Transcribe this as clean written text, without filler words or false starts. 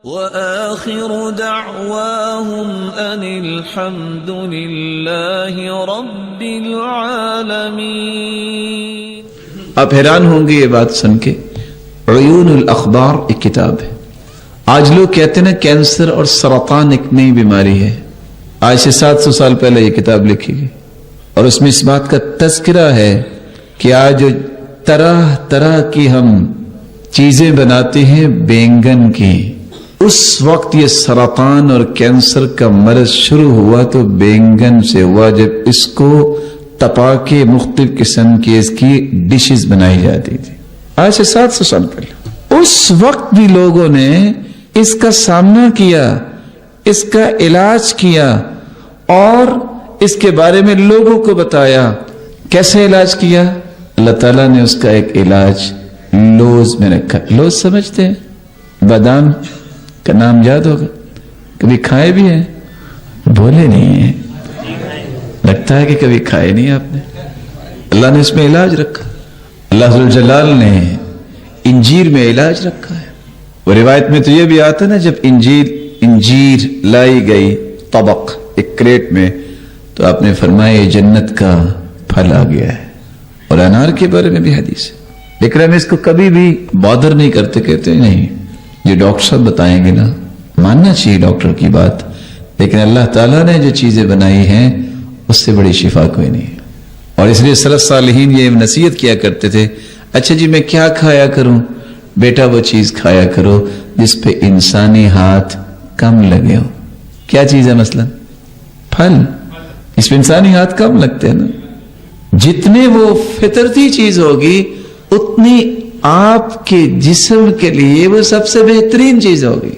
وآخر دعواهم أن الحمد لله رب العالمين۔ آپ حیران ہوں گے یہ بات سن کے، عیون الاخبار ایک کتاب ہے۔ آج لوگ کہتے ہیں نا کینسر اور سرطان ایک نئی بیماری ہے، آج سے 700 سال پہلے یہ کتاب لکھی گئی، اور اس میں اس بات کا تذکرہ ہے کہ آج جو طرح طرح کی ہم چیزیں بناتے ہیں بینگن کی، اس وقت یہ سرطان اور کینسر کا مرض شروع ہوا تو بینگن سے ہوا، جب اس کو تپا کے مختلف قسم کی اس کی ڈشز بنائی جاتی تھی، آج سے 700 سال پہلے۔ اس وقت بھی لوگوں نے اس کا سامنا کیا، اس کا علاج کیا اور اس کے بارے میں لوگوں کو بتایا۔ کیسے علاج کیا؟ اللہ تعالیٰ نے اس کا ایک علاج لوز میں رکھا۔ لوز سمجھتے ہیں؟ بادام کا نام یاد ہوگا، کبھی کھائے بھی ہیں؟ بولے نہیں ہیں، لگتا ہے کہ کبھی کھائے نہیں آپ نے۔ اللہ نے اس میں علاج رکھا، اللہ ذوالجلال نے انجیر میں علاج رکھا ہے۔ وہ روایت میں تو یہ بھی آتا ہے نا، جب انجیر لائی گئی طبق ایک کریٹ میں تو آپ نے فرمایا یہ جنت کا پھل آ گیا ہے، اور انار کے بارے میں بھی حدیث ہے، لیکن ہم اس کو کبھی بھی بادر نہیں کرتے، کہتے نہیں یہ ڈاکٹر صاحب بتائیں گے نا، ماننا چاہیے ڈاکٹر کی بات، لیکن اللہ تعالیٰ نے جو چیزیں بنائی ہیں اس سے بڑی شفا کوئی نہیں ہے۔ اور اس لیے سلف صالحین یہ نصیحت کیا کرتے تھے، اچھا جی میں کیا کھایا کروں؟ بیٹا وہ چیز کھایا کرو جس پہ انسانی ہاتھ کم لگے ہو۔ کیا چیز ہے؟ مثلا پھل، اس پہ انسانی ہاتھ کم لگتے ہیں نا۔ جتنے وہ فطرتی چیز ہوگی اتنی آپ کے جسم کے لیے وہ سب سے بہترین چیز ہوگی۔